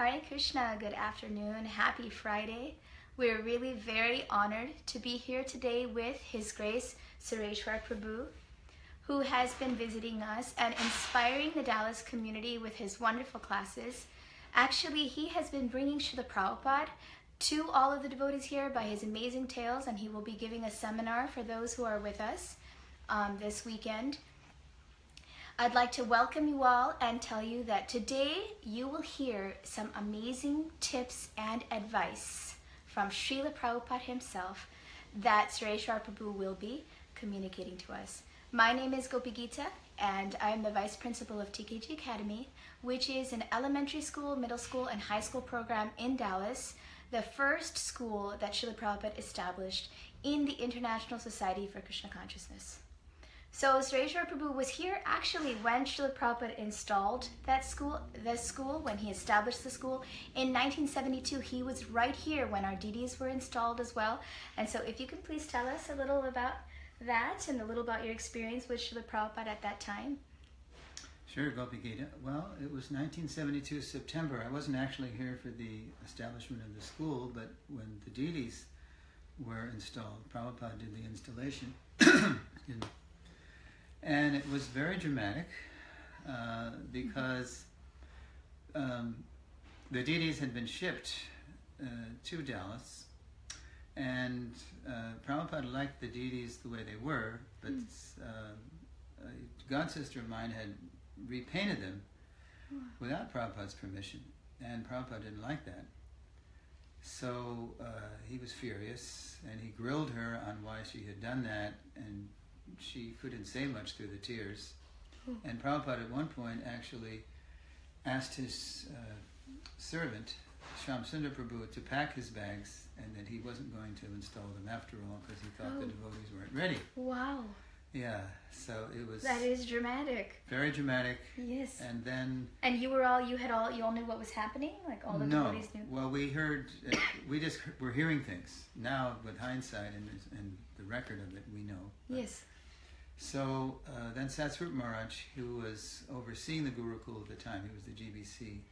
Hare Krishna, good afternoon, happy Friday. We're really very honored to be here today with His Grace Suresvara Prabhu, who has been visiting us and inspiring the Dallas community with his wonderful classes. Actually, he has been bringing Srila Prabhupada to all of the devotees here by his amazing tales, and he will be giving a seminar for those who are with us this weekend. I'd like to welcome you all and tell you that today you will hear some amazing tips and advice from Srila Prabhupada himself that Suresvara Prabhu will be communicating to us. My name is Gopi Gita, and I'm the Vice Principal of TKG Academy, which is an elementary school, middle school, and high school program in Dallas, the first school that Srila Prabhupada established in the International Society for Krishna Consciousness. So Suresvara Prabhu was here actually when Srila Prabhupada installed that school, when he established the school in 1972. He was right here when our deities were installed as well. And so if you could please tell us a little about that and a little about your experience with Srila Prabhupada at that time. Sure, Gopi Gita. Well, it was 1972 September. I wasn't actually here for the establishment of the school, but when the deities were installed, Prabhupada did the installation. Excuse me. And it was very dramatic because the deities had been shipped to Dallas, and Prabhupada liked the deities the way they were, but a god sister of mine had repainted them without Prabhupada's permission, and Prabhupada didn't like that. So he was furious, and he grilled her on why she had done that, and she couldn't say much through the tears. And Prabhupada at one point actually asked his servant, Shamsundar Prabhu, to pack his bags, and that he wasn't going to install them after all because he thought the devotees weren't ready. Wow. Yeah, so it was... That is dramatic. Very dramatic. Yes. And then... And you all knew what was happening? Like all the devotees knew? Well, we heard, we're hearing things. Now, with hindsight and the record of it, we know. Yes. So then Satsrup Maharaj, who was overseeing the Gurukul at the time, he was the GBC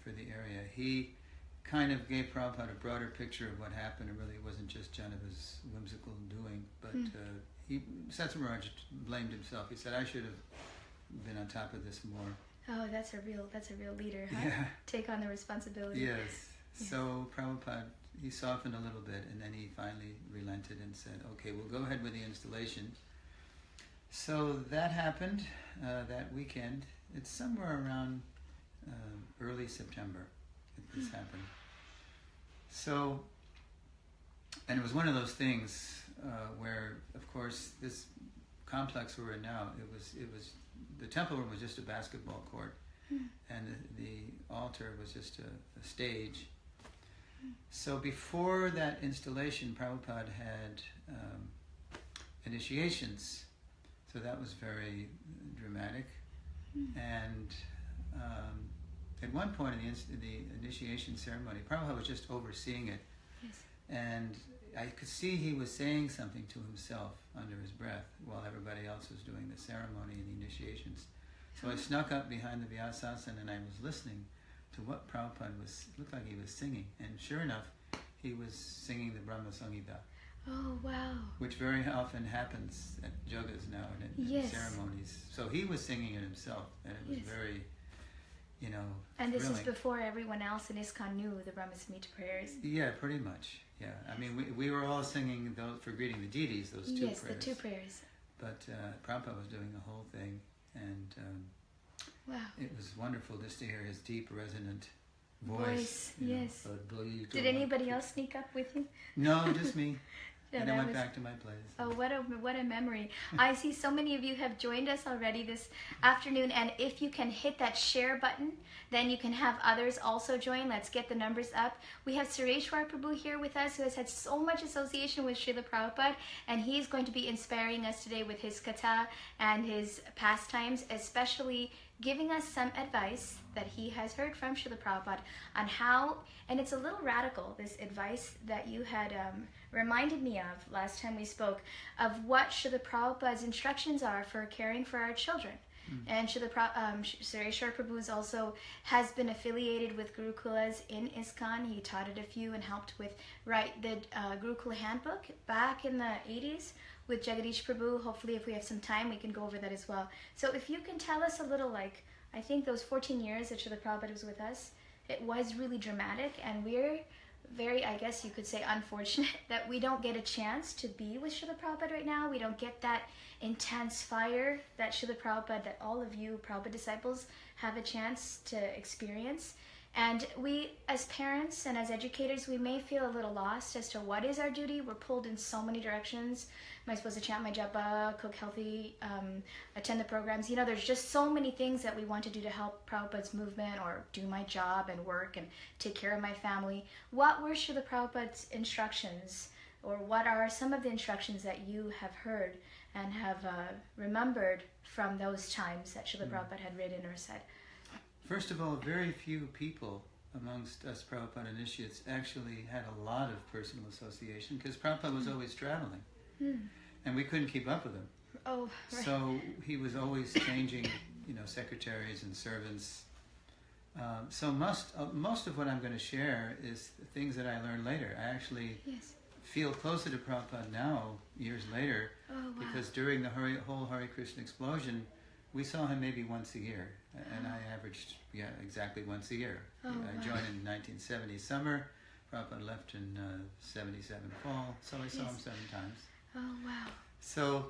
for the area, he kind of gave Prabhupada a broader picture of what happened. It really wasn't just Janava's whimsical doing, but Satsrup Maharaj blamed himself. He said, I should have been on top of this more. Oh, that's a real leader, huh? Yeah. Take on the responsibility. Yes. So Prabhupada, he softened a little bit, and then he finally relented and said, okay, we'll go ahead with the installation. So that happened that weekend. It's somewhere around early September that this happened. So, and it was one of those things where, of course, this complex we're in now, it was the temple room was just a basketball court, and the altar was just a stage. So before that installation, Prabhupada had initiations. So that was very dramatic. And at one point in the initiation ceremony, Prabhupada was just overseeing it. Yes. And I could see he was saying something to himself under his breath while everybody else was doing the ceremony and the initiations. So I snuck up behind the Vyasasana and I was listening to what Prabhupada looked like he was singing. And sure enough, he was singing the Brahma Samhita. Oh, wow. Which very often happens at yogas now and in ceremonies. So he was singing it himself, and it was very, And this thrilling. is before everyone else in ISKCON knew the Brahma Samhita prayers. Yeah, pretty much. Yeah, I mean, we were all singing those for greeting the deities, those two prayers. Yes, the two prayers. But Prabhupada was doing the whole thing, and wow, it was wonderful just to hear his deep, resonant voice. Yes. Did anybody else sneak up with you? No, just me. And I went back to my place. Oh, what a memory. I see so many of you have joined us already this afternoon, and if you can hit that share button, then you can have others also join. Let's get the numbers up. We have Suresvara Prabhu here with us, who has had so much association with Srila Prabhupada, and he's going to be inspiring us today with his katha and his pastimes, especially giving us some advice that he has heard from Srila Prabhupada on how, and it's a little radical, this advice that you had reminded me of last time we spoke, of what Srila Prabhupada's instructions are for caring for our children. And Suresvara Prabhu also has been affiliated with Gurukulas in ISKCON. He taught at a few and helped with write the Gurukula handbook back in the 80s with Jagadish Prabhu. Hopefully, if we have some time, we can go over that as well. So if you can tell us a little, like, I think those 14 years that Srila Prabhupada was with us, it was really dramatic, and we're very, I guess you could say, unfortunate that we don't get a chance to be with Srila Prabhupada right now. We don't get that intense fire that Srila Prabhupada, that all of you Prabhupada disciples have a chance to experience. And we, as parents and as educators, we may feel a little lost as to what is our duty. We're pulled in so many directions. Am I supposed to chant my japa, cook healthy, attend the programs? You know, there's just so many things that we want to do to help Prabhupada's movement, or do my job and work and take care of my family. What were Srila Prabhupada's instructions, or what are some of the instructions that you have heard and have remembered from those times that Srila Prabhupada had written or said? First of all, very few people amongst us Prabhupada initiates actually had a lot of personal association, because Prabhupada was always traveling. And we couldn't keep up with him. Oh, right. So he was always changing, secretaries and servants. So most of what I'm going to share is things that I learned later. I actually feel closer to Prabhupada now, years later, because during the whole Hare Krishna explosion, we saw him maybe once a year, and I averaged, exactly once a year. I joined in 1970 summer. Prabhupada left in 77 fall, so I saw him 7 times. Oh, wow. So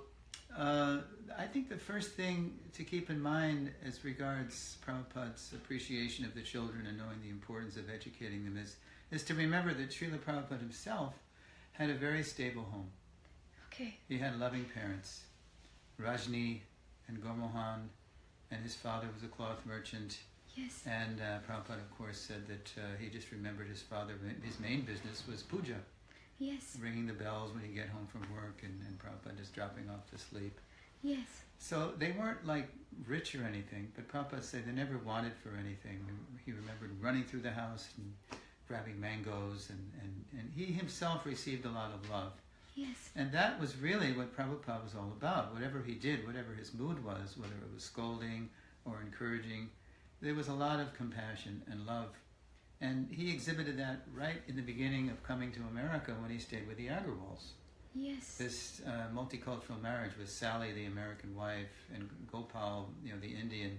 I think the first thing to keep in mind as regards Prabhupada's appreciation of the children and knowing the importance of educating them is to remember that Srila Prabhupada himself had a very stable home. Okay. He had loving parents, Rajni and Gormohan, and his father was a cloth merchant. Yes. And Prabhupada, of course, said that he just remembered his father, his main business was puja. Yes. Ringing the bells when he'd get home from work, and Prabhupada just dropping off to sleep. Yes. So they weren't like rich or anything, but Prabhupada said they never wanted for anything. He remembered running through the house and grabbing mangoes, and he himself received a lot of love. Yes. And that was really what Prabhupada was all about. Whatever he did, whatever his mood was, whether it was scolding or encouraging, there was a lot of compassion and love. And he exhibited that right in the beginning of coming to America when he stayed with the Agarwals. Yes. This multicultural marriage with Sally, the American wife, and Gopal, the Indian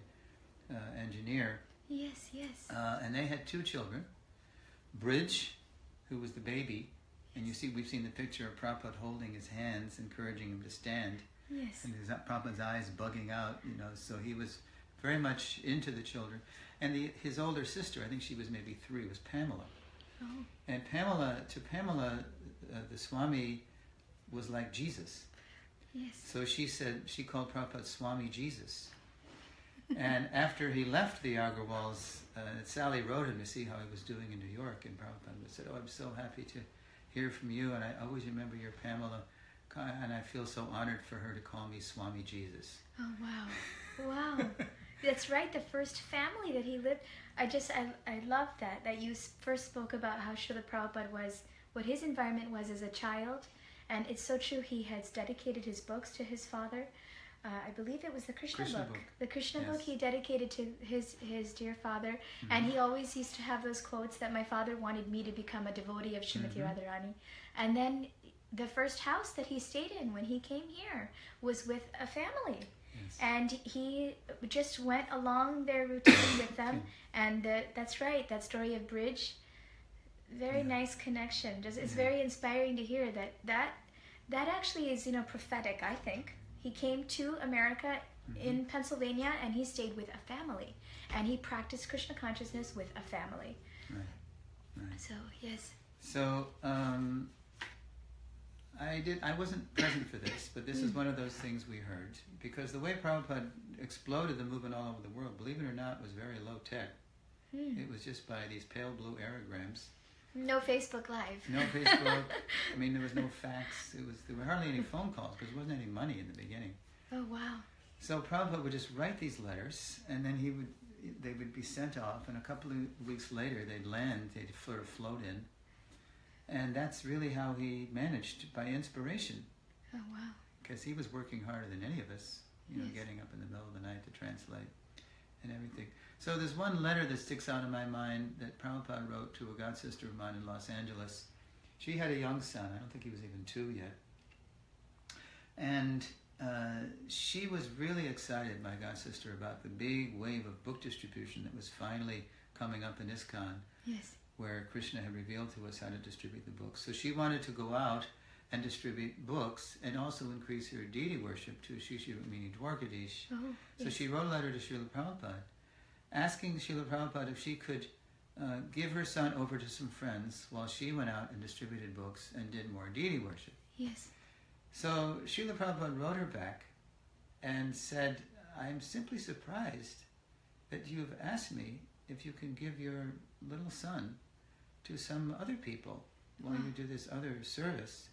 engineer. Yes, yes. And they had 2 children. Bridge, who was the baby, and we've seen the picture of Prabhupada holding his hands, encouraging him to stand. Yes. And Prabhupada's eyes bugging out, so he was very much into the children. And his older sister, I think she was maybe 3, was Pamela. Oh. And Pamela, the Swami was like Jesus. Yes. So she called Prabhupada Swami Jesus. And after he left the Agarwals, Sally wrote him to see how he was doing in New York, and Prabhupada said, "Oh, I'm so happy to hear from you, and I always remember your Pamela, and I feel so honored for her to call me Swami Jesus." Oh, wow. Wow. That's right, the first family that he lived. I love that you first spoke about how Srila Prabhupada was, what his environment was as a child. And it's so true, he has dedicated his books to his father. I believe it was the Krishna book. The Krishna book he dedicated to his dear father. Mm-hmm. And he always used to have those quotes that my father wanted me to become a devotee of Srimati Radharani. And then the first house that he stayed in when he came here was with a family. Yes. And he just went along their routine with them. And that's right, that story of Bridge, very nice connection. It's very inspiring to hear that actually is, prophetic, I think. He came to America in Pennsylvania, and he stayed with a family. And he practiced Krishna consciousness with a family. Right. So, yes. So, I wasn't present for this, but this is one of those things we heard. Because the way Prabhupada exploded the movement all over the world, believe it or not, was very low tech. It was just by these pale blue aerograms. No Facebook Live. No Facebook. I mean, there was no fax. There were hardly any phone calls because there wasn't any money in the beginning. Oh, wow. So Prabhupada would just write these letters, and then they would be sent off, and a couple of weeks later they'd land, they'd sort of float in. And that's really how he managed, by inspiration. Oh, wow. Because he was working harder than any of us. getting up in the middle of the night to translate and everything. So there's one letter that sticks out in my mind that Prabhupada wrote to a god sister of mine in Los Angeles. She had a young son. I don't think he was even 2 yet. And she was really excited, my god sister, about the big wave of book distribution that was finally coming up in ISKCON, where Krishna had revealed to us how to distribute the books. So she wanted to go out and distribute books and also increase her deity worship to Shishi Rukmini Dwarkadish. So she wrote a letter to Srila Prabhupada asking Srila Prabhupada if she could give her son over to some friends while she went out and distributed books and did more deity worship. So Srila Prabhupada wrote her back and said, I'm simply surprised that you've asked me if you can give your little son to some other people while you do this other service.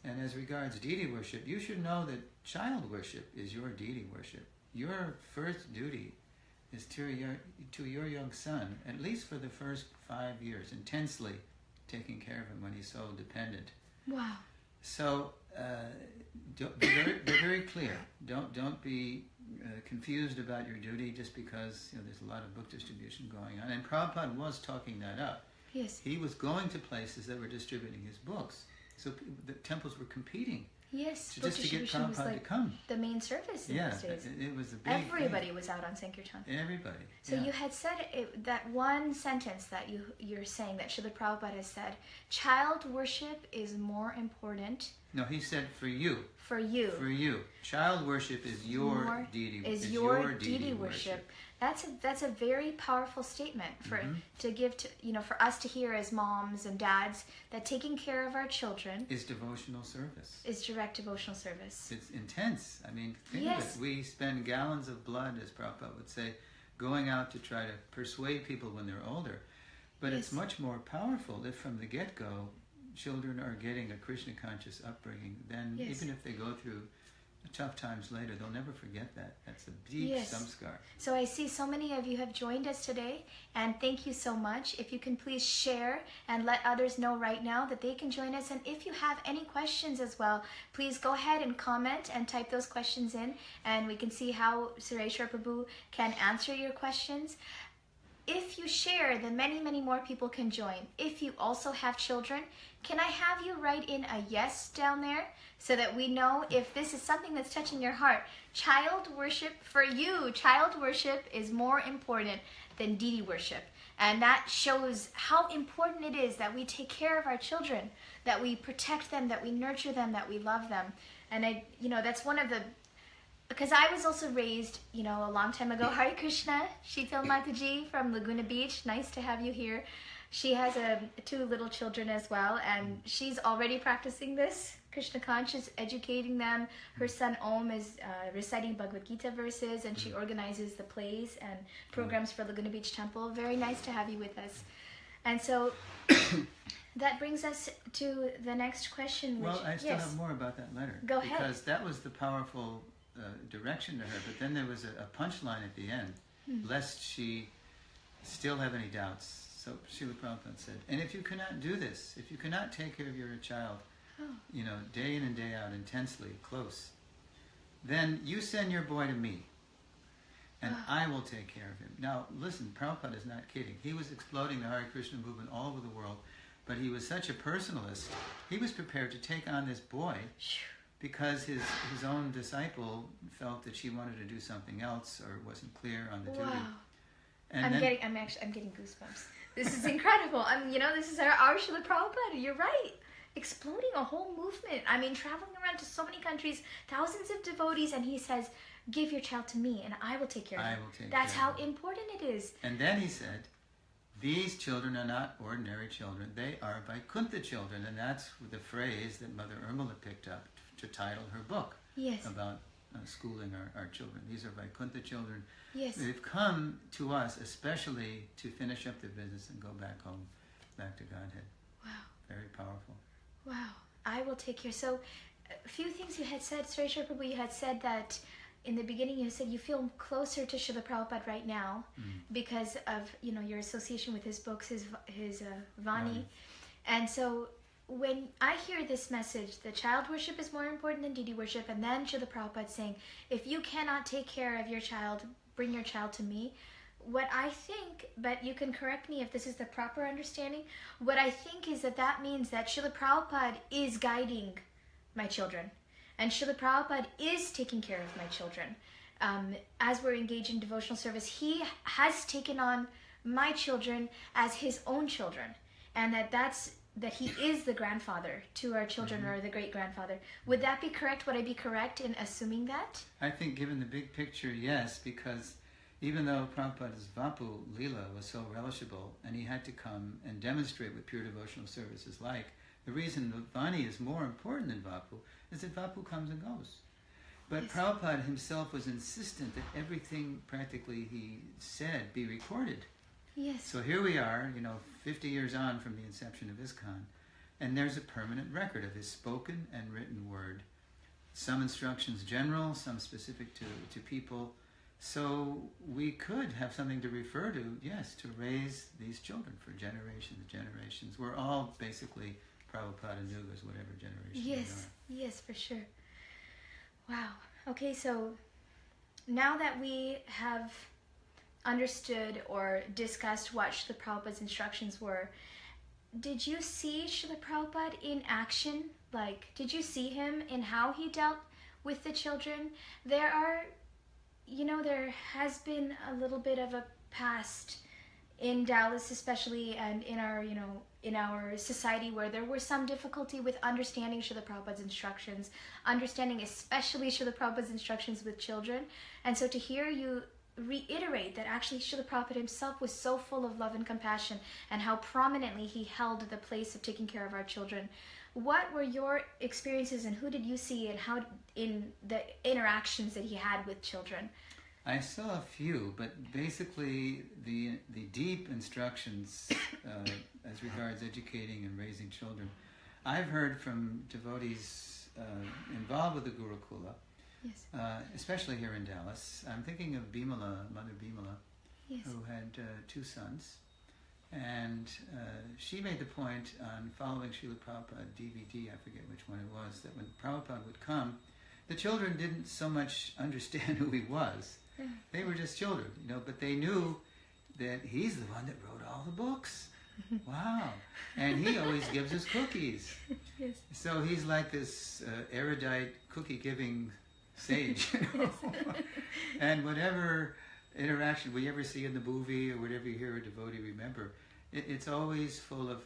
And as regards deity worship, you should know that child worship is your deity worship. Your first duty is to your young son, at least for the first 5 years, intensely taking care of him when he's so dependent. So be very clear. Don't be confused about your duty just because there's a lot of book distribution going on. And Prabhupada was talking that up. He was going to places that were distributing his books. So the temples were competing. Just to get Prabhupada to come. The main service in those days. It was a big Everybody thing. was out on Sankirtan. Everybody. So you had said that one sentence that you're saying that Srila Prabhupada has said, child worship is more important. No, he said for you. For you. For you. Child worship is your deity. Is your deity worship. That's a very powerful statement for to give to for us to hear as moms and dads, that taking care of our children is devotional service. Is direct devotional service. It's intense. I mean, think of it. We spend gallons of blood, as Prabhupada would say, going out to try to persuade people when they're older. But it's much more powerful if from the get-go children are getting a Krishna conscious upbringing. Then even if they go through tough times later, they'll never forget that. That's a deep samskar. So I see so many of you have joined us today, and thank you so much. If you can please share and let others know right now that they can join us. And if you have any questions as well, please go ahead and comment and type those questions in, and we can see how Suresvara Prabhu can answer your questions. If you share, then many more people can join. If you also have children, can I have you write in a yes down there so that we know if this is something that's touching your heart? Child worship, for you, child worship is more important than deity worship. And that shows how important it is that we take care of our children, that we protect them, that we nurture them, that we love them. And that's one of the... Because I was also raised, a long time ago. Hare Krishna, Sheetal Mataji from Laguna Beach. Nice to have you here. She has 2 little children as well, and she's already practicing this, Krishna conscious, educating them. Her son Om is reciting Bhagavad Gita verses, and she organizes the plays and programs for Laguna Beach Temple. Very nice to have you with us. And so that brings us to the next question. Well, I still have more about that letter. Go ahead. Because that was the powerful direction to her, but then there was a punchline at the end, lest she still have any doubts. So Srila Prabhupada said, and if you cannot do this, if you cannot take care of your child, day in and day out, intensely, close, then you send your boy to me, and I will take care of him. Now, listen, Prabhupada is not kidding. He was exploding the Hare Krishna movement all over the world, but he was such a personalist, he was prepared to take on this boy because his own disciple felt that she wanted to do something else or wasn't clear on the duty. And I'm getting goosebumps. This is incredible. This is our Srila Prabhupada. You're right. Exploding a whole movement. Traveling around to so many countries, thousands of devotees, and he says, give your child to me and I will take care of him. That's how important it is. And then he said, these children are not ordinary children. They are Vaikuntha children. And that's the phrase that Mother Urmila picked up to title her book about schooling our children. These are Vaikuntha children. They've come to us especially to finish up their business and go back home, back to Godhead. Wow. Very powerful. Wow. I will take care. So, a few things you had said, Suresvara Prabhu, you had said that in the beginning you said you feel closer to Srila Prabhupada right now because of, your association with his books, his Vani. And so, when I hear this message, the child worship is more important than deity worship, and then Srila Prabhupada saying, if you cannot take care of your child, bring your child to me. What I think, but you can correct me if this is the proper understanding, what I think is that means that Srila Prabhupada is guiding my children. And Srila Prabhupada is taking care of my children. As we're engaged in devotional service, he has taken on my children as his own children. And that he is the grandfather to our children, or the great-grandfather. Would that be correct? Would I be correct in assuming that? I think given the big picture, yes, because even though Prabhupada's Vapu Lila was so relishable, and he had to come and demonstrate what pure devotional service is like, the reason that Vani is more important than Vapu is that Vapu comes and goes. But yes. Prabhupada himself was insistent that everything practically he said be recorded. Yes. So here we are, 50 years on from the inception of ISKCON, and there's a permanent record of his spoken and written word. Some instructions general, some specific to people. So we could have something to refer to, yes, to raise these children for generations. We're all basically Prabhupada Nugas, whatever generation we are. Yes, for sure. Wow. Okay, so now that we have understood or discussed what Srila Prabhupada's instructions were, did you see Srila Prabhupada in action? Like, did you see him in how he dealt with the children? There has been a little bit of a past in Dallas especially, and in our society, where there were some difficulty with understanding Srila Prabhupada's instructions, understanding especially Srila Prabhupada's instructions with children. And so to hear you reiterate that actually Srila Prabhupada himself was so full of love and compassion, and how prominently he held the place of taking care of our children. What were your experiences, and who did you see, and how in the interactions that he had with children? I saw a few, but basically the deep instructions as regards educating and raising children, I've heard from devotees involved with the Gurukula, yes. Especially here in Dallas. I'm thinking of Bimala, Mother Bimala, yes. who had 2 sons. And she made the point on following Srila Prabhupada DVD, I forget which one it was, that when Prabhupada would come, the children didn't so much understand who he was. They were just children, but they knew that he's the one that wrote all the books. Wow. And he always gives us cookies. Yes. So he's like this erudite cookie-giving sage. And whatever interaction we ever see in the movie or whatever you hear a devotee remember, it's always full of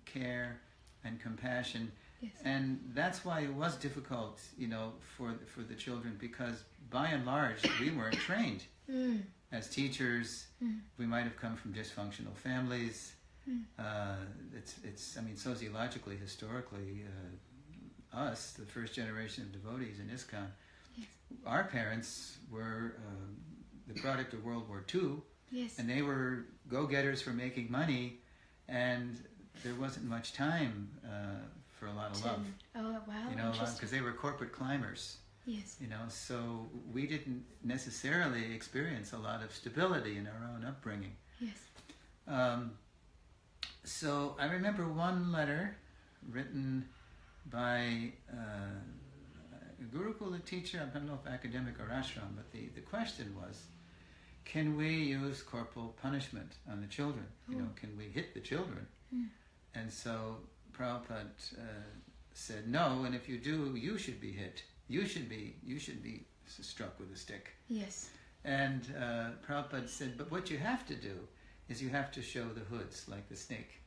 care and compassion. Yes. And that's why it was difficult, for the children, because by and large we weren't trained. As teachers. We might have come from dysfunctional families. Sociologically, historically, us, the first generation of devotees in ISKCON, yes. Our parents were the product of World War II, yes. and they were go-getters for making money, and there wasn't much time for a lot of love. Oh, wow. Because they were corporate climbers. Yes. So we didn't necessarily experience a lot of stability in our own upbringing. Yes. So I remember one letter written by a Gurukula teacher, I don't know if academic or ashram, but the question was, can we use corporal punishment on the children? Can we hit the children? And so Prabhupada said no, and if you do, you should be hit. You should be struck with a stick. Yes. And Prabhupada said, but what you have to do is you have to show the hoods, like the snake.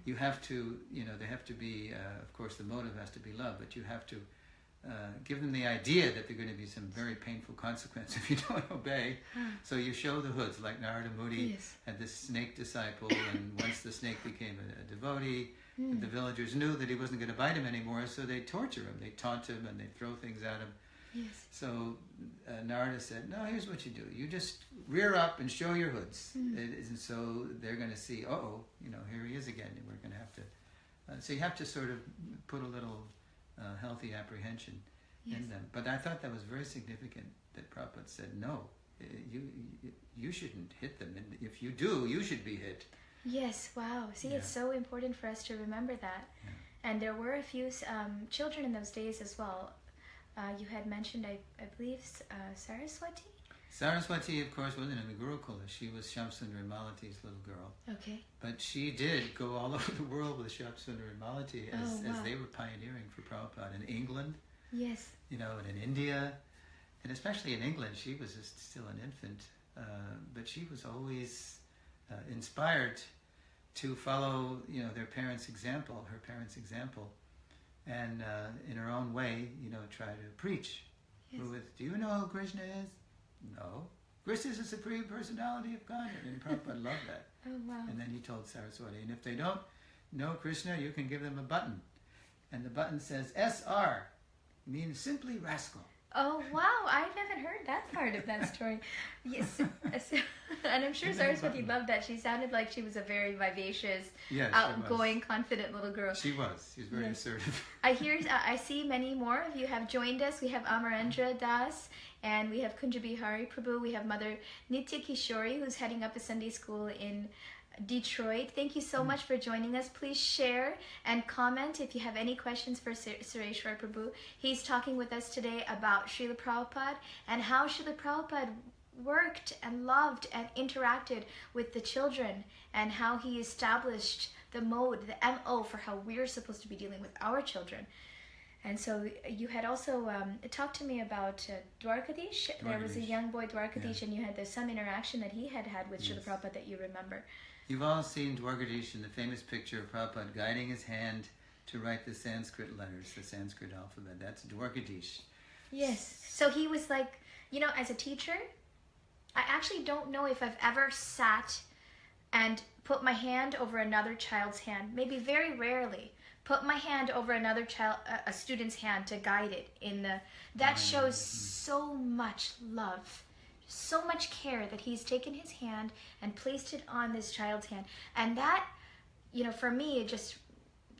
You have to, they have to be, of course the motive has to be love, but you have to give them the idea that there are going to be some very painful consequence if you don't obey. So you show the hoods, like Narada Muni yes. had this snake disciple, and once the snake became a devotee, the villagers knew that he wasn't going to bite him anymore, so they torture him, they taunt him, and they throw things at him. Yes. So Narada said, no, here's what you do. You just rear up and show your hoods. And so they're going to see, here he is again. And we're going to have to... so you have to sort of put a little healthy apprehension yes. in them. But I thought that was very significant that Prabhupada said, no, you shouldn't hit them. And if you do, you should be hit. Yes, wow. See, Yeah. It's so important for us to remember that. Yeah. And there were a few children in those days as well. You had mentioned, I believe, Saraswati? Saraswati, of course, wasn't in the Gurukula. She was Shyamsundar and Malati's little girl. Okay. But she did go all over the world with Shyamsundar and Malati as they were pioneering for Prabhupada in England. Yes. You know, and in India. And especially in England, she was still an infant. But she was always inspired to follow, you know, her parents' example, and in her own way, you know, try to preach. Yes. With, do you know who Krishna is? No. Krishna is the Supreme Personality of Godhead. And Prabhupada loved that. Oh, wow. And then he told Saraswati, and if they don't know Krishna, you can give them a button. And the button says SR, means simply rascal. Oh, wow. I haven't heard that part of that story. Yes. And I'm sure Saraswati loved that. She sounded like she was a very vivacious, outgoing, confident little girl. She was. She was very assertive. I see many more of you have joined us. We have Amarendra Das, and we have Kunjabihari Prabhu. We have Mother Nitya Kishori, who's heading up a Sunday school in Detroit. Thank you so much for joining us. Please share and comment if you have any questions for Suresvara Prabhu. He's talking with us today about Srila Prabhupada and how Srila Prabhupada worked and loved and interacted with the children, and how he established the mode, the MO for how we're supposed to be dealing with our children. And so you had also talked to me about Dwarkadish. There was a young boy, Dwarkadish, and you had some interaction that he had with Srila Prabhupada that you remember. You've all seen Dwarkadish in the famous picture of Prabhupada guiding his hand to write the Sanskrit letters, the Sanskrit alphabet. That's Dwarkadish. Yes. So he was like, you know, as a teacher, I actually don't know if I've ever sat and put my hand over another child's hand. Maybe very rarely. Put my hand over another a student's hand to guide it in the. That shows so much love. So much care that he's taken his hand and placed it on this child's hand. And that, you know, for me, it just,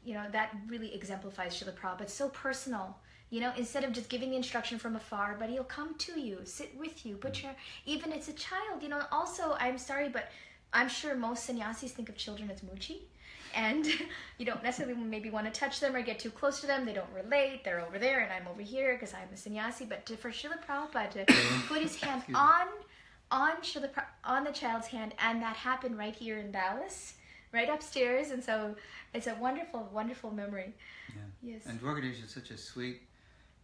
you know, that really exemplifies Srila Prabhupada. It's so personal, you know, instead of just giving the instruction from afar, but he'll come to you, sit with you, even it's a child, you know. Also, I'm sorry, but I'm sure most sannyasis think of children as moochie. And you don't necessarily maybe want to touch them or get too close to them. They don't relate. They're over there and I'm over here because I'm a sannyasi. But for Srila Prabhupada to put his hand on the child's hand, and that happened right here in Dallas, right upstairs. And so it's a wonderful, wonderful memory. Yeah. Yes. And Dwarkadish is such a sweet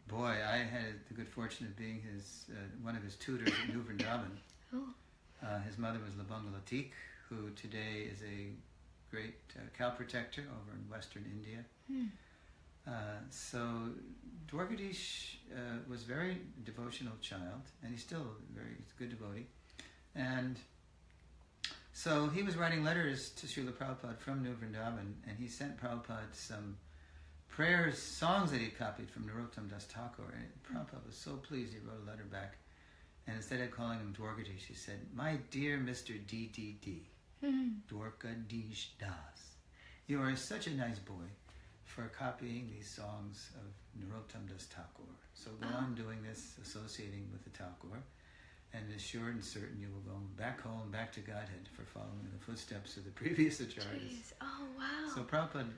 boy. I had the good fortune of being one of his tutors at New Vrindavan. Oh. His mother was Labangalatik, who today is a great cow protector over in western India. So Dwarkadish was a very devotional child, and he's still he's a good devotee. And so he was writing letters to Srila Prabhupada from New Vrindavan, and he sent Prabhupada some prayers, songs that he copied from Narottam Das Thakur. And Prabhupada was so pleased, he wrote a letter back. And instead of calling him Dwarkadish, he said, "My dear Mr. DDD, Dwarkadish Das, you are such a nice boy for copying these songs of Narottam Das Thakur. So go on doing this, associating with the Thakur, and is sure and certain you will go back home, back to Godhead for following in the footsteps of the previous acharyas." Oh, wow. So Prabhupada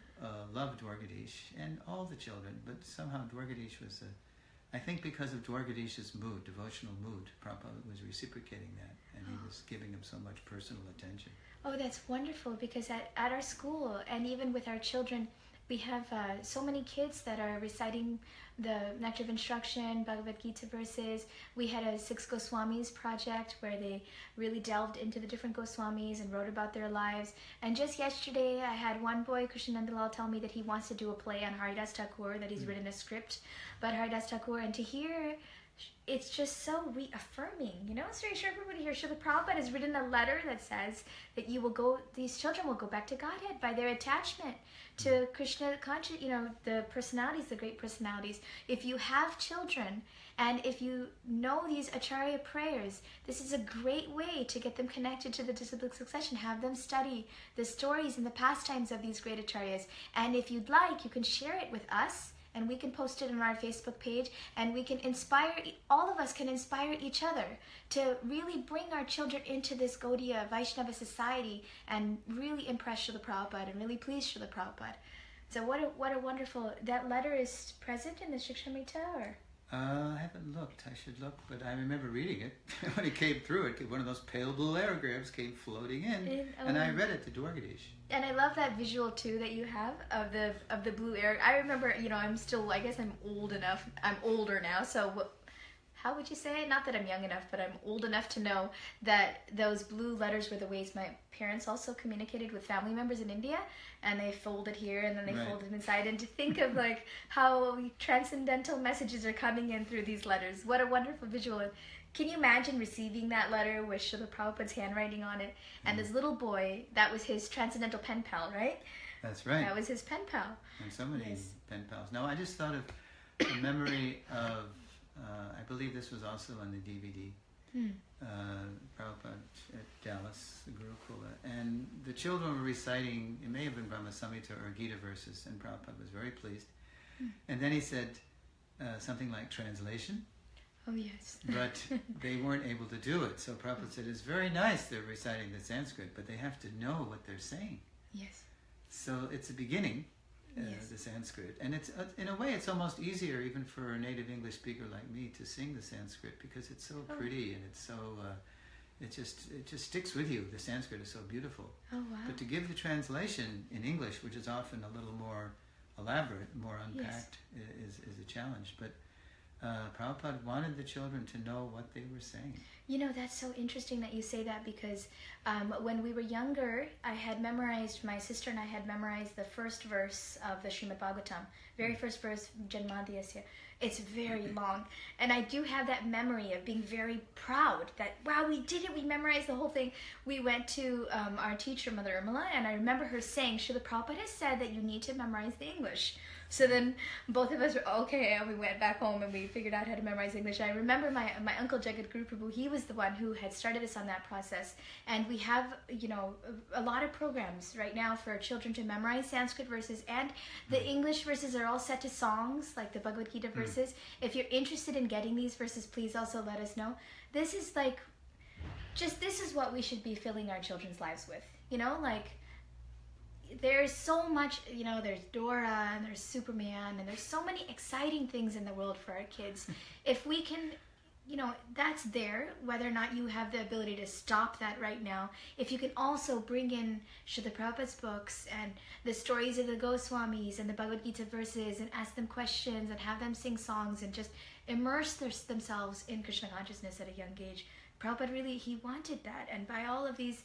loved Dwarkadish and all the children, but somehow Dwarkadish was I think because of Dwarkadish's mood, devotional mood, Prabhupada was reciprocating that, and he was giving him so much personal attention. Oh, that's wonderful, because at our school, and even with our children, we have so many kids that are reciting the Nectar of Instruction, Bhagavad Gita verses. We had a 6 Goswamis project where they really delved into the different Goswamis and wrote about their lives. And just yesterday, I had one boy, Krishnanandalal, tell me that he wants to do a play on Haridas Thakur, that he's written a script about Haridas Thakur. And to hear, it's just so reaffirming, you know. So everybody here, Srila Prabhupada has written a letter that says that these children will go back to Godhead by their attachment to Krishna conscious, you know, the personalities, the great personalities. If you have children, and if you know these Acharya prayers, this is a great way to get them connected to the disciplic succession. Have them study the stories and the pastimes of these great Acharyas. And if you'd like, you can share it with us, and we can post it on our Facebook page, and we can inspire, all of us can inspire each other to really bring our children into this Gaudiya Vaishnava society and really impress Srila Prabhupada and really please Srila Prabhupada. So what a wonderful, that letter is present in the Shikshamrita, or? I haven't looked. I should look, but I remember reading it when it came through. One of those pale blue aerographs came floating in, and I read it to Dwarkadish. And I love that visual too that you have of the blue air. I remember, I'm still, I guess I'm old enough. I'm older now, so how would you say? Not that I'm young enough, but I'm old enough to know that those blue letters were the ways my parents also communicated with family members in India, and they folded here and then they folded inside. And to think of like how transcendental messages are coming in through these letters. What a wonderful visual. Can you imagine receiving that letter with Srila Prabhupada's handwriting on it? And this little boy, that was his transcendental pen pal, right? That's right. That was his pen pal. And so many pen pals. No, I just thought of the memory of, I believe this was also on the DVD, Prabhupada at Dallas, the Gurukula. And the children were reciting, it may have been Brahma Samhita or Gita verses, and Prabhupada was very pleased. And then he said something like translation. Oh, yes. But they weren't able to do it. So Prabhupada said, it's very nice they're reciting the Sanskrit, but they have to know what they're saying. Yes. So it's a beginning, the Sanskrit. And it's in a way, it's almost easier even for a native English speaker like me to sing the Sanskrit because it's so pretty and it's so, it just sticks with you. The Sanskrit is so beautiful. Oh, wow. But to give the translation in English, which is often a little more elaborate, more unpacked, is a challenge. But Prabhupada wanted the children to know what they were saying. That's so interesting that you say that because when we were younger, my sister and I had memorized the first verse of the Srimad Bhagavatam, very first verse, Janmadhyasya. It's very long. And I do have that memory of being very proud that, wow, we did it, we memorized the whole thing. We went to our teacher, Mother Urmila, and I remember her saying, Srila Prabhupada said that you need to memorize the English. So then both of us were okay, and we went back home and we figured out how to memorize English. I remember my uncle Jagat Guru Prabhu, he was the one who had started us on that process. And we have, a lot of programs right now for children to memorize Sanskrit verses, and the English verses are all set to songs, like the Bhagavad Gita verses. If you're interested in getting these verses, please also let us know. This is this is what we should be filling our children's lives with, there's so much, there's Dora and there's Superman and there's so many exciting things in the world for our kids. If we can, that's there, whether or not you have the ability to stop that right now. If you can also bring in Srila Prabhupada's books and the stories of the Goswamis and the Bhagavad Gita verses and ask them questions and have them sing songs and just immerse themselves in Krishna consciousness at a young age. Prabhupada really, he wanted that. And by all of these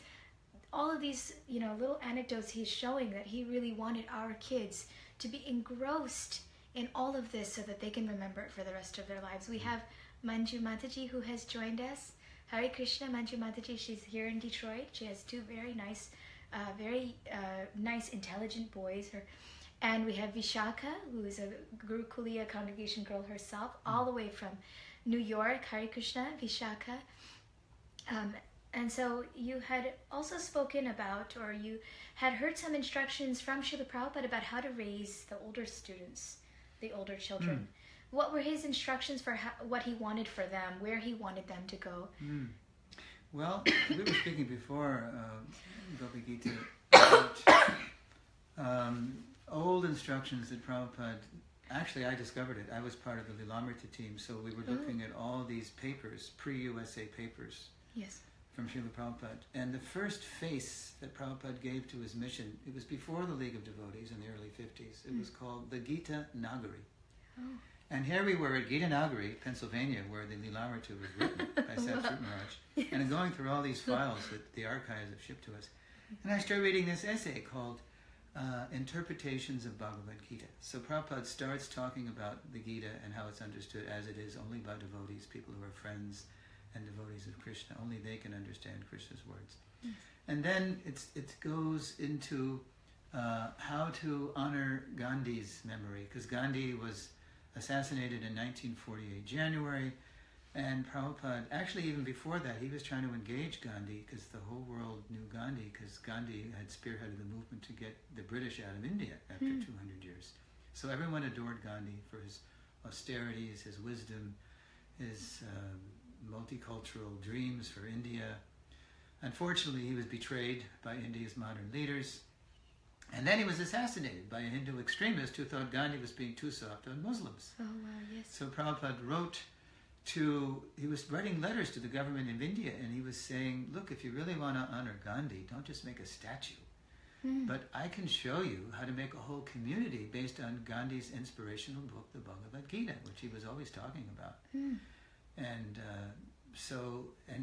little anecdotes, he's showing that he really wanted our kids to be engrossed in all of this so that they can remember it for the rest of their lives. We have Manju Mataji who has joined us. Hare Krishna, Manju Mataji. She's here in Detroit. She has two very nice, intelligent boys. And we have Vishaka, who is a Gurukuliya congregation girl herself, all the way from New York. Hare Krishna, Vishaka. And so you had also spoken about, or you had heard some instructions from Srila Prabhupada about how to raise the older students, the older children. What were his instructions for what he wanted for them, where he wanted them to go? Well, we were speaking before, Gopi Gita, about old instructions that Prabhupada, actually I discovered it. I was part of the Lilamrita team, so we were looking at all these papers, pre-USA papers. Yes. From Srila Prabhupada. And the first face that Prabhupada gave to his mission, it was before the League of Devotees in the early 50s. It was called the Gita Nagari. Oh. And here we were at Gita Nagari, Pennsylvania, where the Lilamrita was written by Satsut Maharaj. Yes. And I'm going through all these files that the archives have shipped to us. And I started reading this essay called Interpretations of Bhagavad Gita. So Prabhupada starts talking about the Gita and how it's understood as it is only by devotees, people who are friends and devotees of Krishna. Only they can understand Krishna's words. Yes. And then it goes into how to honor Gandhi's memory, because Gandhi was assassinated in 1948 January, and Prabhupada, actually even before that, he was trying to engage Gandhi because the whole world knew Gandhi, because Gandhi had spearheaded the movement to get the British out of India after 200 years. So everyone adored Gandhi for his austerities, his wisdom, his multicultural dreams for India. Unfortunately, he was betrayed by India's modern leaders, And then he was assassinated by a Hindu extremist who thought Gandhi was being too soft on Muslims. Oh, wow, yes. So Prabhupada he was writing letters to the government of India, and he was saying, look, if you really want to honor Gandhi, don't just make a statue. But I can show you how to make a whole community based on Gandhi's inspirational book, the Bhagavad Gita, which he was always talking about. And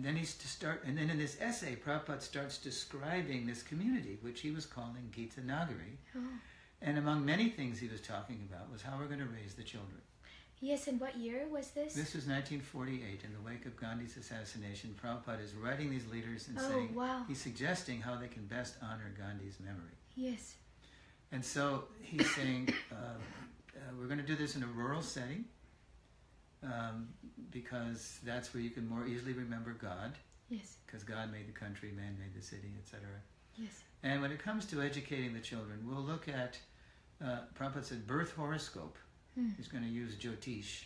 then in this essay, Prabhupada starts describing this community, which he was calling Gita Nagari. Oh. And among many things he was talking about was how we're going to raise the children. Yes, and what year was this? This was 1948, in the wake of Gandhi's assassination. Prabhupada is writing these leaders and he's suggesting how they can best honor Gandhi's memory. Yes. And so he's saying, we're going to do this in a rural setting, because that's where you can more easily remember God. Yes. Because God made the country, man made the city, etc. Yes. And when it comes to educating the children, we'll look at, Prabhupada said, birth horoscope. He's going to use Jyotish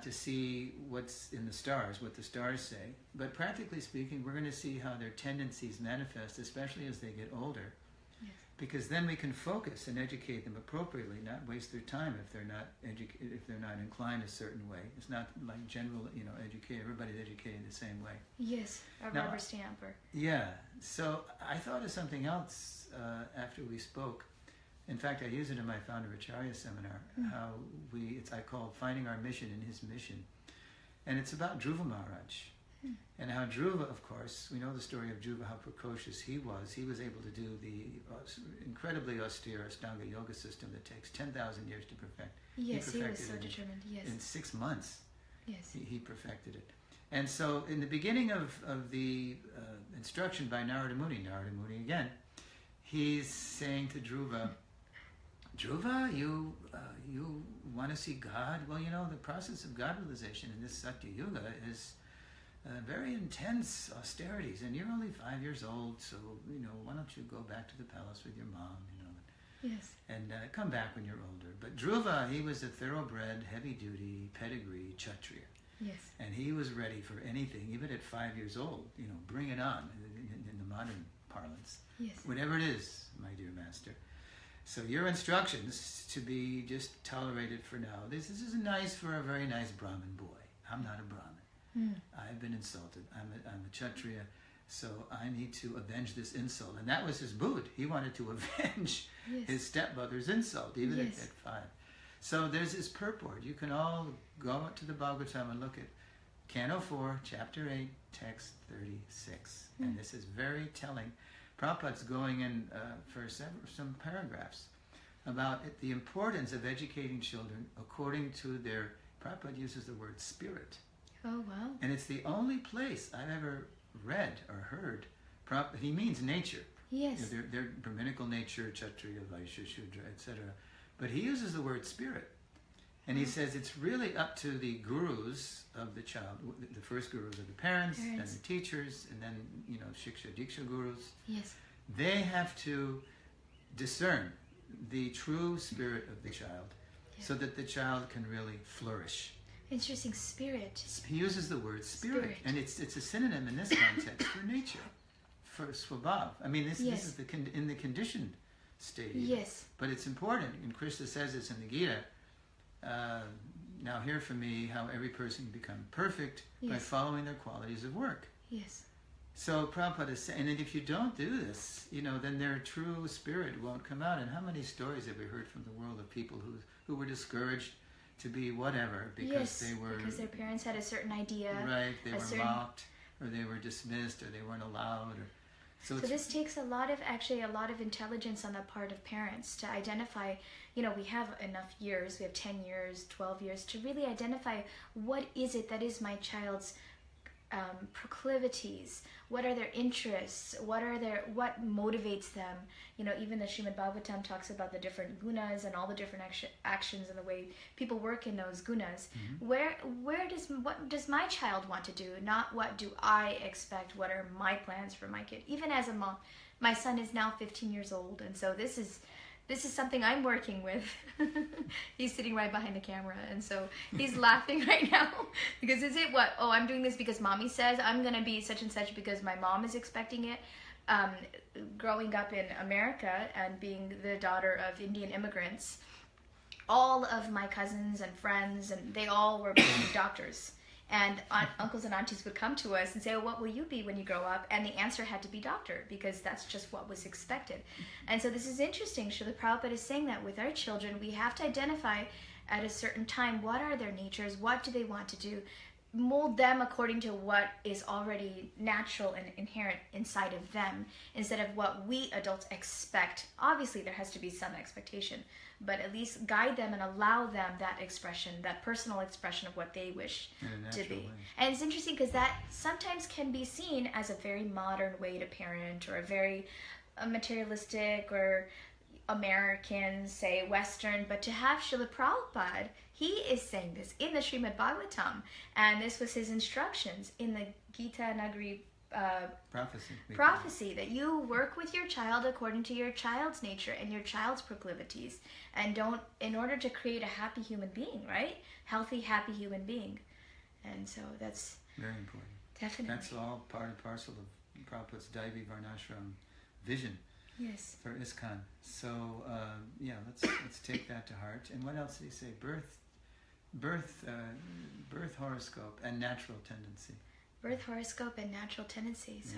to see what's in the stars, what the stars say. But practically speaking, we're going to see how their tendencies manifest, especially as they get older. Yes. Because then we can focus and educate them appropriately, not waste their time if they're not inclined a certain way. It's not like general, educate. Everybody's educated the same way. Yes, a rubber stamp. Yeah. So I thought of something else after we spoke. In fact, I use it in my Founder Acharya seminar, I call it Finding Our Mission in His Mission. And it's about Dhruva Maharaj. And how Dhruva, of course, we know the story of Dhruva, how precocious he was. He was able to do the incredibly austere Ashtanga yoga system that takes 10,000 years to perfect. Yes, he was so determined, yes. In 6 months, yes, he perfected it. And so in the beginning of the instruction by Narada Muni again, he's saying to Dhruva, Dhruva, you want to see God? Well, the process of God realization in this Satya Yuga is very intense austerities, and you're only 5 years old, so, why don't you go back to the palace with your mom, Yes. And come back when you're older. But Dhruva, he was a thoroughbred, heavy-duty, pedigree Kshatriya. Yes. And he was ready for anything, even at 5 years old, bring it on, in the modern parlance. Yes. Whatever it is, my dear master. So your instructions to be just tolerated for now. This is nice for a very nice Brahmin boy. I'm not a Brahmin. I've been insulted. I'm a Kshatriya, so I need to avenge this insult. And that was his mood. He wanted to avenge his stepmother's insult, even at 5. So there's this purport. You can all go to the Bhagavatam and look at Canto 4, Chapter 8, Text 36. And this is very telling. Prabhupada's going in for some paragraphs about the importance of educating children according to their, Prabhupada uses the word spirit. Oh, wow. And it's the only place I've ever read or heard, he means nature. Yes. Their Brahminical nature, Kshatriya, Vaishya, Shudra, etc. But he uses the word spirit. And he says it's really up to the gurus of the child. The first gurus are the parents, then the teachers, and then, Shiksha, Diksha gurus. Yes. They have to discern the true spirit of the child so that the child can really flourish. Interesting, spirit. He uses the word spirit. And it's a synonym in this context for nature, for swabhav. I mean, this is in the conditioned state. Yes. But it's important, and Krishna says this in the Gita, now hear from me how every person can become perfect by following their qualities of work. Yes. So Prabhupada is saying, and if you don't do this, then their true spirit won't come out. And how many stories have we heard from the world of people who were discouraged to be whatever because because their parents had a certain idea. Right, they were mocked, or they were dismissed, or they weren't allowed. So this takes a lot of intelligence on the part of parents to identify, we have enough years, we have 10 years, 12 years, to really identify what is it that is my child's proclivities, what are their interests, what motivates them. Even the Srimad Bhagavatam talks about the different gunas and all the different actions and the way people work in those gunas. What does my child want to do, not what do I expect, what are my plans for my kid. Even as a mom, my son is now 15 years old, and so this is something I'm working with. He's sitting right behind the camera, and so he's laughing right now because I'm doing this because mommy says I'm going to be such and such because my mom is expecting it. growing up in America and being the daughter of Indian immigrants, all of my cousins and friends, and they all were becoming doctors. And uncles and aunties would come to us and say, oh, what will you be when you grow up? And the answer had to be doctor, because that's just what was expected. And so this is interesting. Srila Prabhupada is saying that with our children, we have to identify at a certain time, what are their natures? What do they want to do? Mold them according to what is already natural and inherent inside of them, instead of what we adults expect. Obviously, there has to be some expectation, but at least guide them and allow them that expression, that personal expression of what they wish to be. Way. And it's interesting because that sometimes can be seen as a very modern way to parent, or a very materialistic or American, say Western, but to have Srila Prabhupada, he is saying this in the Srimad Bhagavatam, and this was his instructions in the Gita Nagari prophecy, that you work with your child according to your child's nature and your child's proclivities, and don't, in order to create a happy human being, right? Healthy, happy human being. And so that's very important. Definitely. That's all part and parcel of Prabhupada's Daivi Varnashram vision. Yes. For ISKCON. So let's take that to heart. And what else did he say? Birth horoscope and natural tendency. Birth horoscope and natural tendency. So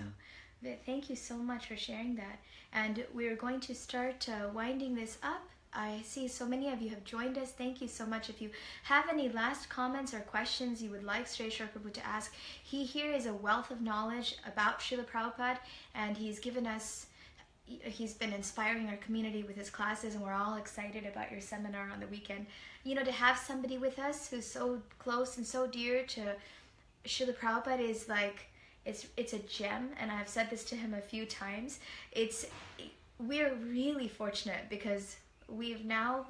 thank you so much for sharing that. And we're going to start winding this up. I see so many of you have joined us. Thank you so much. If you have any last comments or questions you would like Suresvara Prabhu to ask, he here is a wealth of knowledge about Srila Prabhupada, and he's been inspiring our community with his classes, and we're all excited about your seminar on the weekend. You know, to have somebody with us who's so close and so dear to Srila Prabhupada is like, it's a gem, and I've said this to him a few times. We're really fortunate because we've now,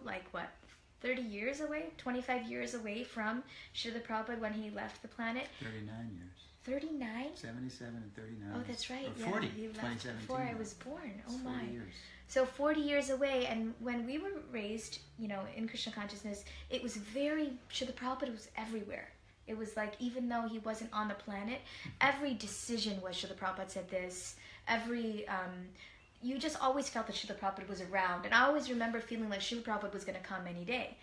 30 years away, 25 years away from Srila Prabhupada when he left the planet. 39 years. 39? 77 and 39. Oh, that's right. Or 40, he left before I was born. Oh, my. 40 years. So 40 years away, and when we were raised, in Krishna consciousness, it was Srila Prabhupada was everywhere. It was like, even though he wasn't on the planet, every decision was Srila Prabhupada said this. You just always felt that Srila Prabhupada was around. And I always remember feeling like Srila Prabhupada was going to come any day.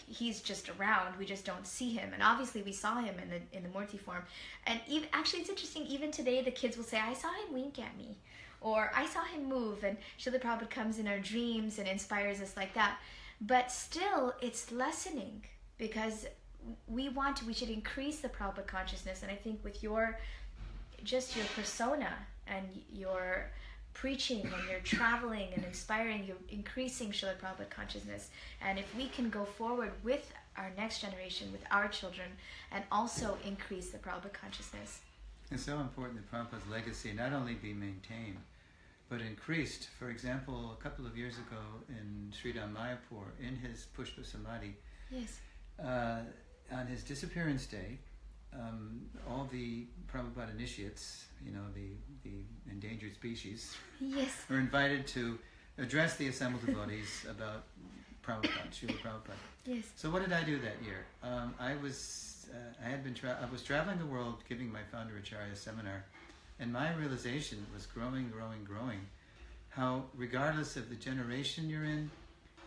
He's just around. We just don't see him. And obviously we saw him in the Murti form. And actually it's interesting, even today the kids will say, I saw him wink at me. Or I saw him move. And Srila Prabhupada comes in our dreams and inspires us like that. But still, it's lessening, because we should increase the Prabhupada consciousness. And I think with your persona and your preaching and you're traveling and inspiring, you're increasing Srila Prabhupada consciousness. And if we can go forward with our next generation, with our children, and also increase the Prabhupada consciousness. It's so important that Prabhupada's legacy not only be maintained, but increased. For example, a couple of years ago in Sridham Mayapur, in his Pushpa Samadhi, yes, on his disappearance day, all the Prabhupada initiates, the endangered species, yes, were invited to address the assembled devotees about Prabhupada, Srila Prabhupada. Yes. So what did I do that year? I was traveling the world giving my founder Acharya seminar, and my realization was growing, how regardless of the generation you're in,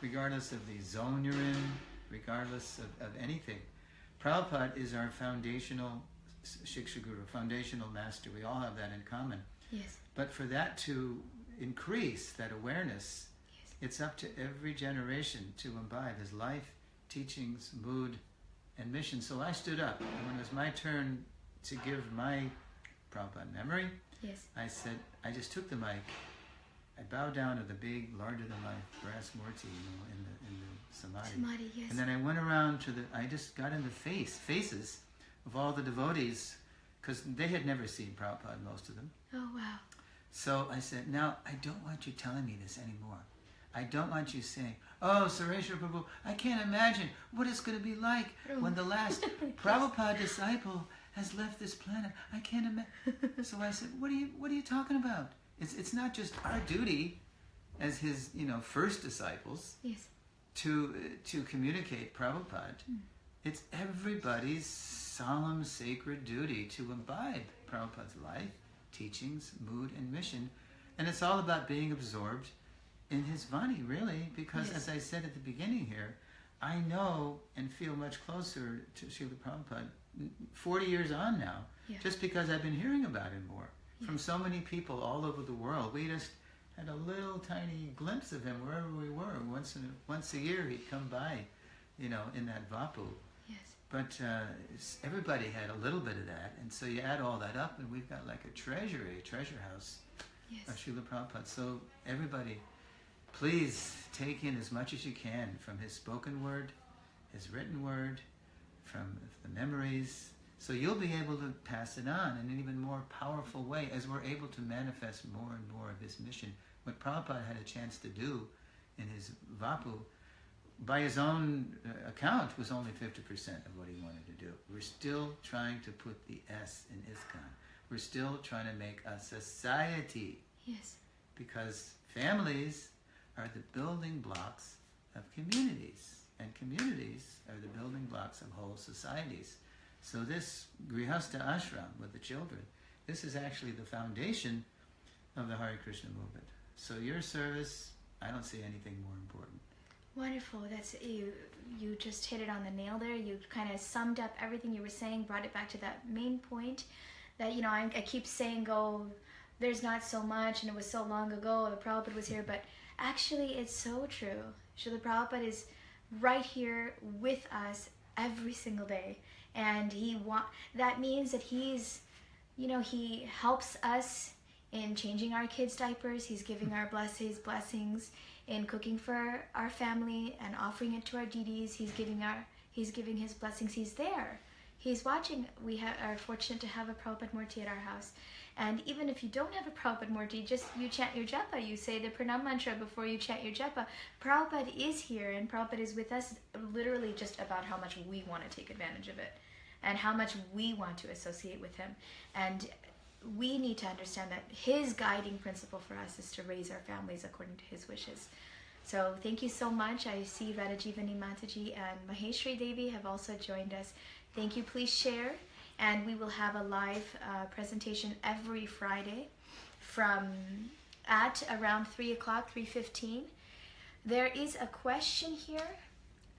regardless of the zone you're in, regardless of anything, Prabhupada is our foundational Shiksha Guru, foundational master. We all have that in common. Yes. But for that to increase, that awareness, yes, it's up to every generation to imbibe his life, teachings, mood, and mission. So I stood up, and when it was my turn to give my Prabhupada memory, yes, I said, I just took the mic, I bowed down to the big, larger-than-life brass murti, in the samadhi. Samadhi, yes. And then I went around I just got in the faces of all the devotees, because they had never seen Prabhupada, most of them. Oh, wow. So I said, now, I don't want you telling me this anymore. I don't want you saying, oh, Suresvara Prabhu, I can't imagine what it's going to be like when the last Prabhupada disciple has left this planet. I can't imagine. So I said, what are you talking about? It's not just our duty as his, first disciples, yes, to communicate Prabhupada. It's everybody's solemn, sacred duty to imbibe Prabhupada's life, teachings, mood, and mission. And it's all about being absorbed in his Vani, really, because as I said at the beginning here, I know and feel much closer to Srila Prabhupada 40 years on now, just because I've been hearing about him more from so many people all over the world. We just had a little tiny glimpse of him wherever we were. Once a year he'd come by, in that Vapu. Yes. But everybody had a little bit of that, and so you add all that up, and we've got like a treasure house of Srila Prabhupada. So everybody, please take in as much as you can from his spoken word, his written word, from the memories, so you'll be able to pass it on in an even more powerful way as we're able to manifest more and more of his mission. What Prabhupada had a chance to do in his Vapu, by his own account, was only 50% of what he wanted to do. We're still trying to put the S in ISKCON. We're still trying to make a society. Yes. Because families are the building blocks of communities, and communities are the building blocks of whole societies. So this Grihastha ashram with the children, this is actually the foundation of the Hare Krishna movement. So your service, I don't see anything more important. Wonderful. That's you just hit it on the nail there. You kind of summed up everything you were saying, brought it back to that main point that, I keep saying, there's not so much, and it was so long ago, the Prabhupada was here, but actually it's so true. Srila Prabhupada is right here with us every single day, and that means that he's, he helps us in changing our kids' diapers. He's giving his blessings in cooking for our family and offering it to our deities. He's giving his blessings. He's there. He's watching. We are fortunate to have a Prabhupada Murti at our house. And even if you don't have a Prabhupada Murti, you chant your japa. You say the pranam mantra before you chant your japa. Prabhupada is here, and Prabhupada is with us, literally just about how much we want to take advantage of it and how much we want to associate with him. And we need to understand that his guiding principle for us is to raise our families according to his wishes. So thank you so much. I see Radhajivani Mataji and Maheshri Devi have also joined us. Thank you. Please share. And we will have a live presentation every Friday at around 3 o'clock, 3:15. There is a question here.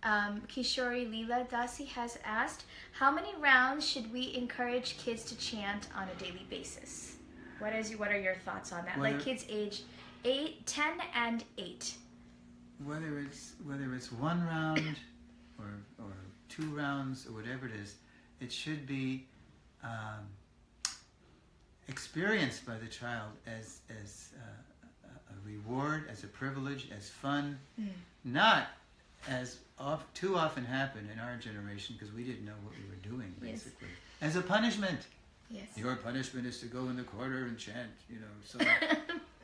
Kishori Leela Dasi has asked, how many rounds should we encourage kids to chant on a daily basis? What are your thoughts on that? Kids age 10 and 8. Whether it's 1 round or 2 rounds or whatever it is, it should be experienced by the child as a reward, as a privilege, as fun, not as too often happened in our generation, because we didn't know what we were doing, basically. As a punishment. Yes. Your punishment is to go in the corner and chant, So,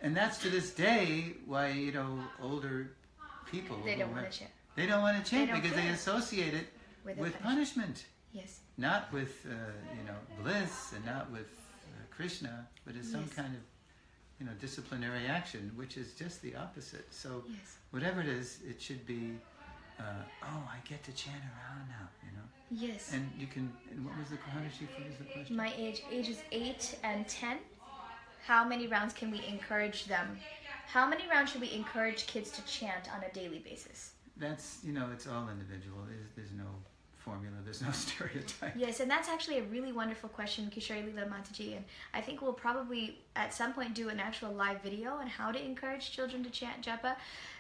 and that's to this day why, older people... They don't want to chant. They don't want to chant because they associate it with punishment. Yes. Not with, bliss, and not with Krishna, but as some kind of, disciplinary action, which is just the opposite. So whatever it is, it should be, I get to chant around now, Yes. And you can, and what was the question? My ages 8 and 10. How many rounds can we encourage them? How many rounds should we encourage kids to chant on a daily basis? That's, it's all individual. There's no formula, there's no stereotype. Yes, and that's actually a really wonderful question, Kishori Leela Mataji, and I think we'll probably at some point do an actual live video on how to encourage children to chant japa.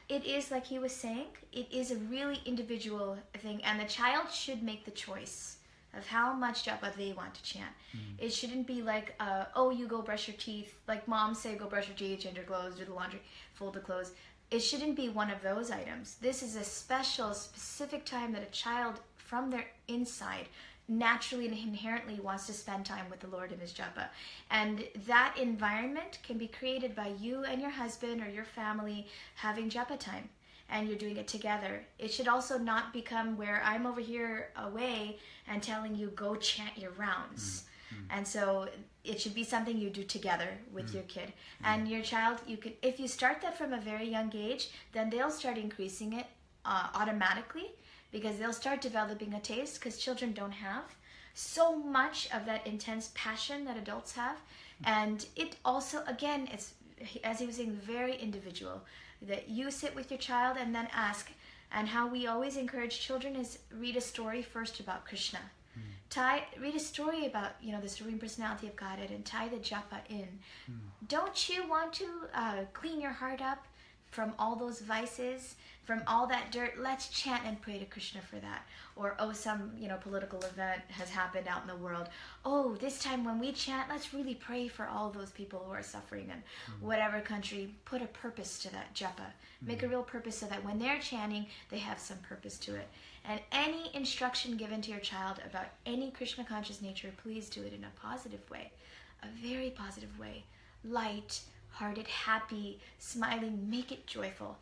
It is, like he was saying, it is a really individual thing, and the child should make the choice of how much japa they want to chant. It shouldn't be like, you go brush your teeth, like moms say, go brush your teeth, change your clothes, do the laundry, fold the clothes. It shouldn't be one of those items. This is a specific time that a child from their inside naturally and inherently wants to spend time with the Lord in his japa. And that environment can be created by you and your husband or your family having japa time, and you're doing it together. It should also not become where I'm over here away and telling you go chant your rounds. And so it should be something you do together with your kid. And your child, if you start that from a very young age, then they'll start increasing it automatically, because they'll start developing a taste, because children don't have so much of that intense passion that adults have. And it also, again, it's, as he was saying, very individual. That you sit with your child and then ask. And how we always encourage children is read a story first about Krishna. Read a story about, the Supreme Personality of Godhead and tie the japa in. Don't you want to clean your heart up from all those vices, from all that dirt? Let's chant and pray to Krishna for that. Or, some, political event has happened out in the world. Oh, this time when we chant, let's really pray for all those people who are suffering in whatever country. Put a purpose to that japa. Make a real purpose so that when they're chanting, they have some purpose to it. And any instruction given to your child about any Krishna conscious nature, please do it in a positive way. A very positive way. Light, hearted, happy, smiling, make it joyful.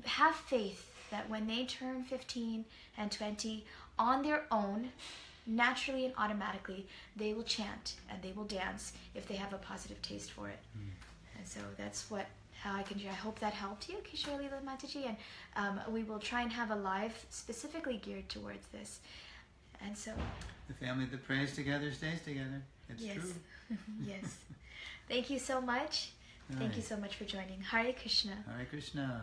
Have faith that when they turn 15 and 20 on their own, naturally and automatically, they will chant and they will dance if they have a positive taste for it. And so that's how I can do. I hope that helped you, Kishore Lila Mataji, and we will try and have a live specifically geared towards this. And so the family that prays together stays together. It's true. Yes. Thank you so much. Thank you so much for joining. Hare Krishna. Hare Krishna.